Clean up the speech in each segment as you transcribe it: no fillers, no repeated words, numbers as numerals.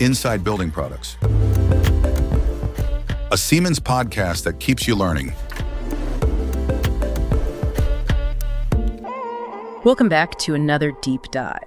Inside Building Products, a Siemens podcast that keeps you learning. Welcome back to another deep dive.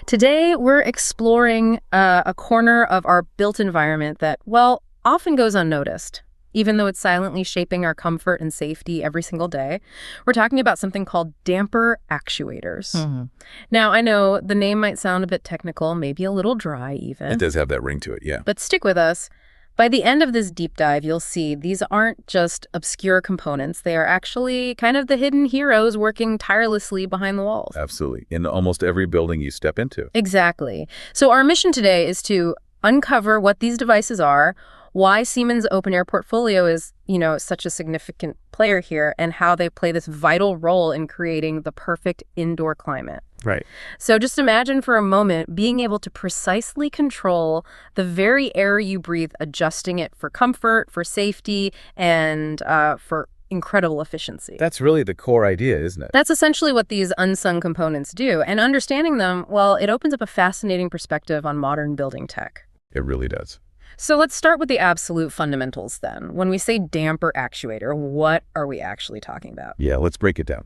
Today, we're exploring a corner of our built environment that, well, often goes unnoticed. Even though it's silently shaping our comfort and safety every single day, we're talking about something called damper actuators. Mm-hmm. Now, I know the name might sound a bit technical, maybe a little dry even. It does have that ring to it, yeah. But stick with us. By the end of this deep dive, you'll see these aren't just obscure components. They are actually kind of the hidden heroes working tirelessly behind the walls. Absolutely. In almost every building you step into. Exactly. So our mission today is to uncover what these devices are, why Siemens open air portfolio is, such a significant player here, and how they play this vital role in creating the perfect indoor climate. Right. So just imagine for a moment being able to precisely control the very air you breathe, adjusting it for comfort, for safety, and for incredible efficiency. That's really the core idea, isn't it? That's essentially what these unsung components do. And understanding them, well, it opens up a fascinating perspective on modern building tech. It really does. So let's start with the absolute fundamentals then. When we say damper actuator, what are we actually talking about? Yeah, let's break it down.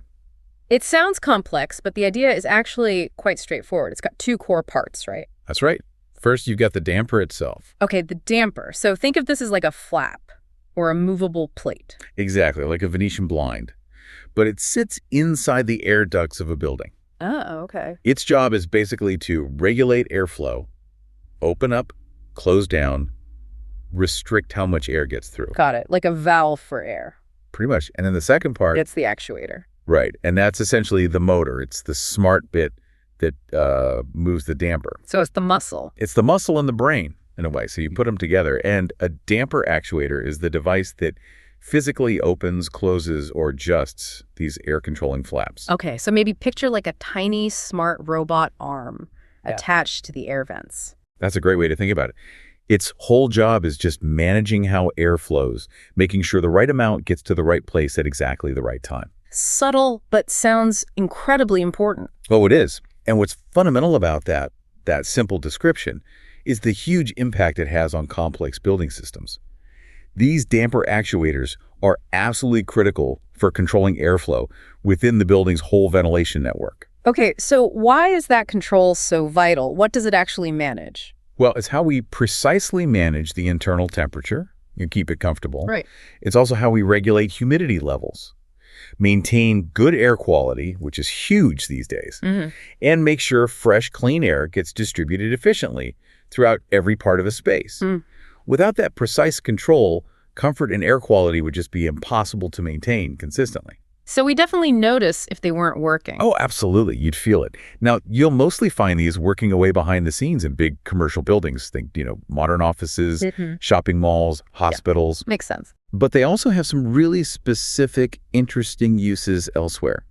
It sounds complex, but the idea is actually quite straightforward. It's got two core parts, right? That's right. First, you've got the damper itself. Okay, the damper. So think of this as like a flap or a movable plate. Exactly, like a Venetian blind. But it sits inside the air ducts of a building. Oh, okay. Its job is basically to regulate airflow, open up, close down, restrict how much air gets through. Got it. Like a valve for air. Pretty much. And then the second part... It's the actuator. Right. And that's essentially the motor. It's the smart bit that moves the damper. So it's the muscle. It's the muscle in the brain, in a way. So you put them together. And a damper actuator is the device that physically opens, closes, or adjusts these air-controlling flaps. Okay. So maybe picture like a tiny, smart robot arm attached to the air vents. That's a great way to think about it. Its whole job is just managing how air flows, making sure the right amount gets to the right place at exactly the right time. Subtle, but sounds incredibly important. Oh, it is. And what's fundamental about that simple description is the huge impact it has on complex building systems. These damper actuators are absolutely critical for controlling airflow within the building's whole ventilation network. Okay, so why is that control so vital? What does it actually manage? Well, it's how we precisely manage the internal temperature. You keep it comfortable. Right. It's also how we regulate humidity levels, maintain good air quality, which is huge these days, and make sure fresh, clean air gets distributed efficiently throughout every part of a space. Without that precise control, comfort and air quality would just be impossible to maintain consistently. So we definitely notice if they weren't working. Oh, absolutely. You'd feel it. Now, you'll mostly find these working away behind the scenes in big commercial buildings. Think, modern offices, shopping malls, hospitals. Yeah. Makes sense. But they also have some really specific, interesting uses elsewhere,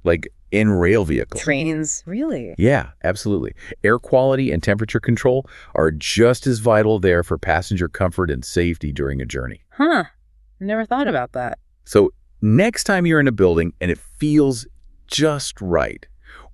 like in rail vehicles. Trains, really? Yeah, absolutely. Air quality and temperature control are just as vital there for passenger comfort and safety during a journey. Huh. Never thought about that. So next time you're in a building and it feels just right,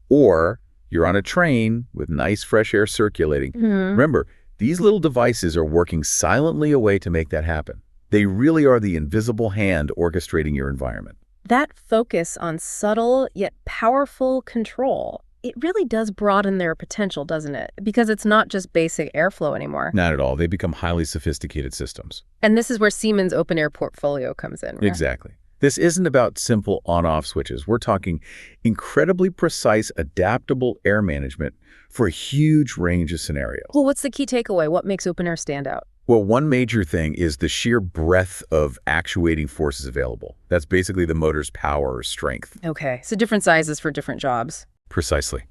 or you're on a train with nice fresh air circulating, remember, these little devices are working silently away to make that happen. They really are the invisible hand orchestrating your environment. That focus on subtle yet powerful control, it really does broaden their potential, doesn't it? Because it's not just basic airflow anymore. Not at all. They become highly sophisticated systems. And this is where Siemens open air portfolio comes in, right? Exactly. This isn't about simple on-off switches. We're talking incredibly precise, adaptable air management for a huge range of scenarios. Well, what's the key takeaway? What makes open air stand out? Well, one major thing is the sheer breadth of actuating forces available. That's basically the motor's power or strength. Okay, so different sizes for different jobs. Precisely.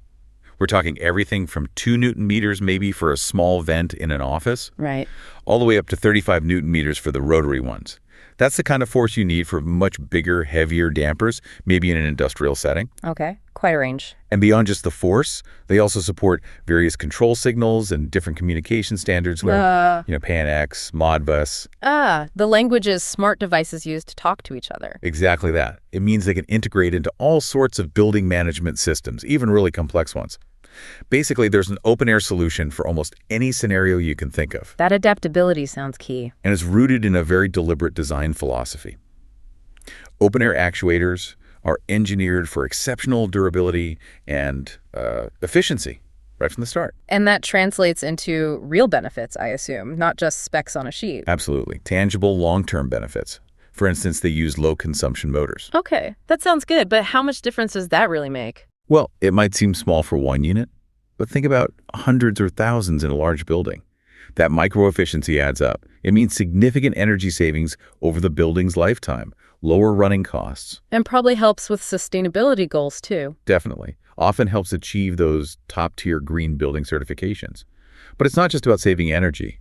We're talking everything from 2 Newton meters maybe for a small vent in an office, right, all the way up to 35 Newton meters for the rotary ones. That's the kind of force you need for much bigger, heavier dampers, maybe in an industrial setting. Okay, quite a range. And beyond just the force, they also support various control signals and different communication standards where, PAN-X, Modbus. The languages smart devices use to talk to each other. Exactly that. It means they can integrate into all sorts of building management systems, even really complex ones. Basically, there's an open-air solution for almost any scenario you can think of. That adaptability sounds key. And it's rooted in a very deliberate design philosophy. Open-air actuators are engineered for exceptional durability and efficiency right from the start. And that translates into real benefits, I assume, not just specs on a sheet. Absolutely. Tangible long-term benefits. For instance, they use low-consumption motors. Okay, that sounds good, but how much difference does that really make? Well, it might seem small for one unit, but think about hundreds or thousands in a large building. That micro-efficiency adds up. It means significant energy savings over the building's lifetime, lower running costs. And probably helps with sustainability goals, too. Definitely. Often helps achieve those top-tier green building certifications. But it's not just about saving energy.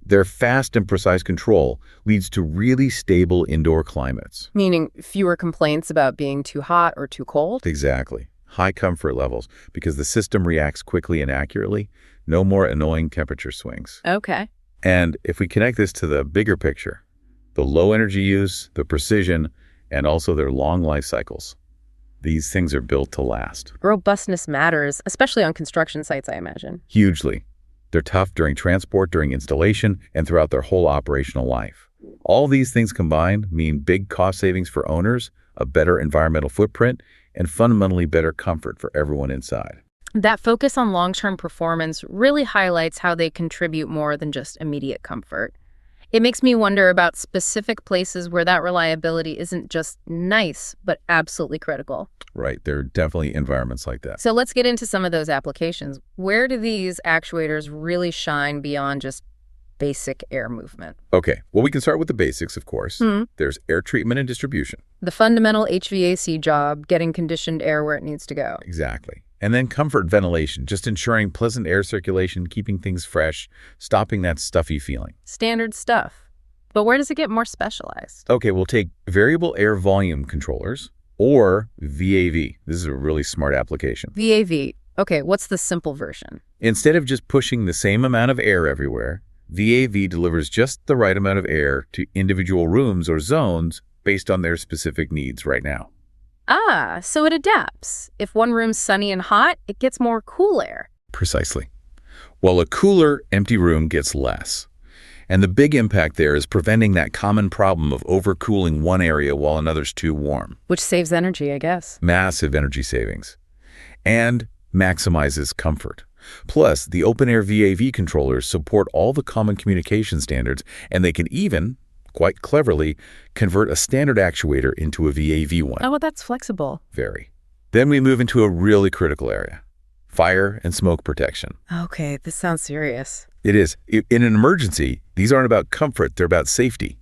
Their fast and precise control leads to really stable indoor climates. Meaning fewer complaints about being too hot or too cold? Exactly. High comfort levels because the system reacts quickly and accurately. No more annoying temperature swings. Okay. And if we connect this to the bigger picture, the low energy use, the precision, and also their long life cycles, these things are built to last. Robustness matters, especially on construction sites, I imagine. Hugely. They're tough during transport, during installation, and throughout their whole operational life. All these things combined mean big cost savings for owners, a better environmental footprint, and fundamentally better comfort for everyone inside. That focus on long-term performance really highlights how they contribute more than just immediate comfort. It makes me wonder about specific places where that reliability isn't just nice, but absolutely critical. Right. There are definitely environments like that. So let's get into some of those applications. Where do these actuators really shine beyond just basic air movement? Okay. Well, we can start with the basics, of course. There's air treatment and distribution. The fundamental HVAC job, getting conditioned air where it needs to go. Exactly. And then comfort ventilation, just ensuring pleasant air circulation, keeping things fresh, stopping that stuffy feeling. Standard stuff. But where does it get more specialized? Okay, we'll take variable air volume controllers or VAV. This is a really smart application. VAV. Okay, what's the simple version? Instead of just pushing the same amount of air everywhere, VAV delivers just the right amount of air to individual rooms or zones based on their specific needs right now. Ah, so it adapts. If one room's sunny and hot, it gets more cool air. Precisely. While a cooler, empty room gets less. And the big impact there is preventing that common problem of overcooling one area while another's too warm. Which saves energy, I guess. Massive energy savings. And maximizes comfort. Plus, the open-air VAV controllers support all the common communication standards, and they can even, quite cleverly, convert a standard actuator into a VAV one. Oh, well, that's flexible. Very. Then we move into a really critical area. Fire and smoke protection. Okay, this sounds serious. It is. In an emergency, these aren't about comfort, they're about safety.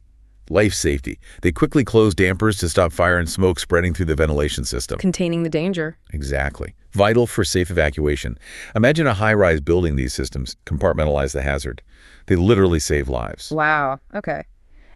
Life safety. They quickly close dampers to stop fire and smoke spreading through the ventilation system. Containing the danger. Exactly. Vital for safe evacuation. Imagine a high-rise building these systems compartmentalize the hazard. They literally save lives. Wow, okay.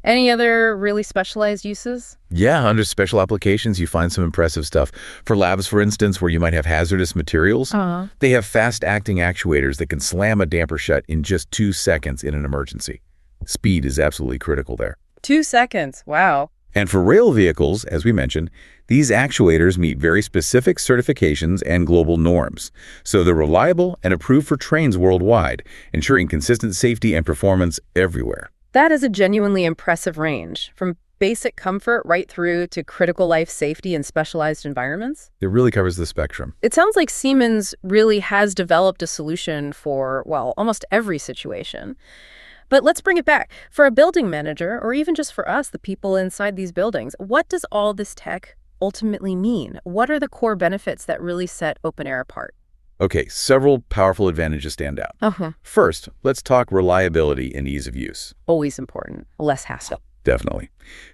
Any other really specialized uses? Yeah, under special applications, you find some impressive stuff. For labs, for instance, where you might have hazardous materials, they have fast-acting actuators that can slam a damper shut in just 2 seconds in an emergency. Speed is absolutely critical there. 2 seconds, wow. And for rail vehicles, as we mentioned, these actuators meet very specific certifications and global norms. So they're reliable and approved for trains worldwide, ensuring consistent safety and performance everywhere. That is a genuinely impressive range, from basic comfort right through to critical life safety in specialized environments. It really covers the spectrum. It sounds like Siemens really has developed a solution for, well, almost every situation. But let's bring it back. For a building manager, or even just for us, the people inside these buildings, what does all this tech ultimately mean? What are the core benefits that really set open air apart? Okay, several powerful advantages stand out. First, let's talk reliability and ease of use. Always important. Less hassle. Definitely.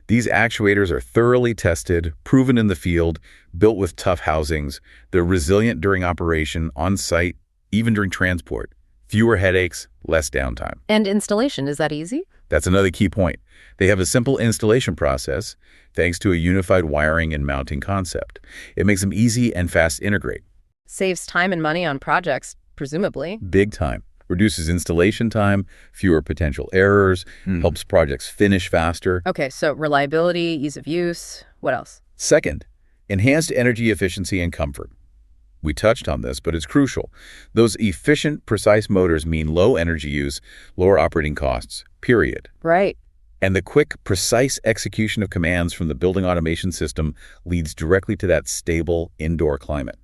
These actuators are thoroughly tested, proven in the field, built with tough housings. They're resilient during operation, on-site, even during transport. Fewer headaches, less downtime. And installation, is that easy? That's another key point. They have a simple installation process, thanks to a unified wiring and mounting concept. It makes them easy and fast to integrate. Saves time and money on projects, presumably. Big time. Reduces installation time, fewer potential errors, helps projects finish faster. Okay, so reliability, ease of use, what else? Second, enhanced energy efficiency and comfort. We touched on this, but it's crucial. Those efficient, precise motors mean low energy use, lower operating costs, period. Right. And the quick, precise execution of commands from the building automation system leads directly to that stable indoor climate.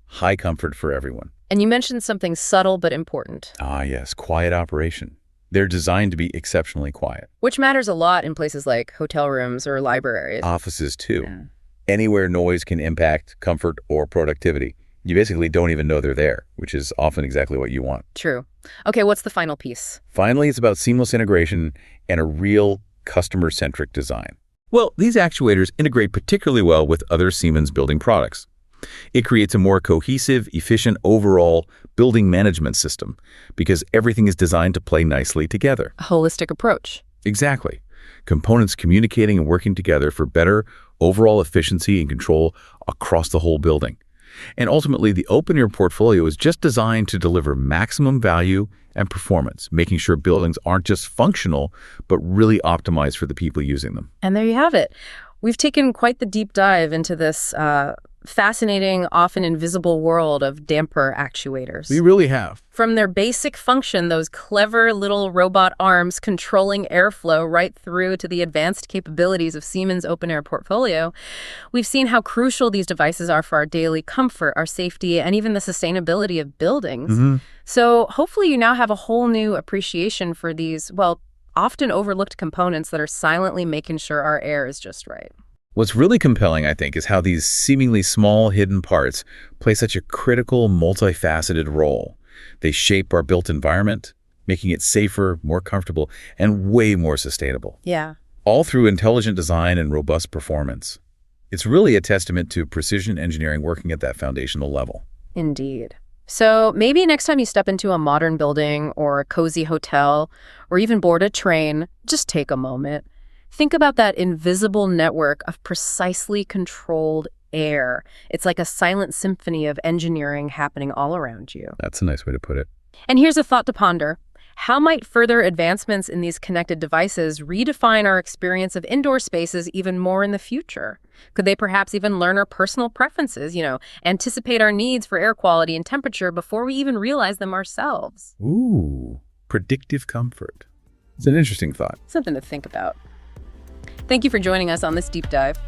High comfort for everyone. And you mentioned something subtle but important. Ah, yes, quiet operation. They're designed to be exceptionally quiet. Which matters a lot in places like hotel rooms or libraries. Offices, too. Yeah. Anywhere noise can impact comfort or productivity. You basically don't even know they're there, which is often exactly what you want. True. Okay, what's the final piece? Finally, it's about seamless integration and a real customer-centric design. Well, these actuators integrate particularly well with other Siemens building products. It creates a more cohesive, efficient overall building management system because everything is designed to play nicely together. A holistic approach. Exactly. Components communicating and working together for better overall efficiency and control across the whole building. And ultimately, the open-air portfolio is just designed to deliver maximum value and performance, making sure buildings aren't just functional, but really optimized for the people using them. And there you have it. We've taken quite the deep dive into this fascinating, often invisible world of damper actuators. We really have. From their basic function, those clever little robot arms controlling airflow, right through to the advanced capabilities of Siemens' open-air portfolio, we've seen how crucial these devices are for our daily comfort, our safety, and even the sustainability of buildings. Mm-hmm. So hopefully you now have a whole new appreciation for these, well, often overlooked components that are silently making sure our air is just right. What's really compelling, I think, is how these seemingly small hidden parts play such a critical, multifaceted role. They shape our built environment, making it safer, more comfortable, and way more sustainable. Yeah. All through intelligent design and robust performance. It's really a testament to precision engineering working at that foundational level. Indeed. So maybe next time you step into a modern building or a cozy hotel or even board a train, just take a moment. Think about that invisible network of precisely controlled air. It's like a silent symphony of engineering happening all around you. That's a nice way to put it. And here's a thought to ponder. How might further advancements in these connected devices redefine our experience of indoor spaces even more in the future? Could they perhaps even learn our personal preferences, anticipate our needs for air quality and temperature before we even realize them ourselves? Ooh, predictive comfort. It's an interesting thought. Something to think about. Thank you for joining us on this deep dive.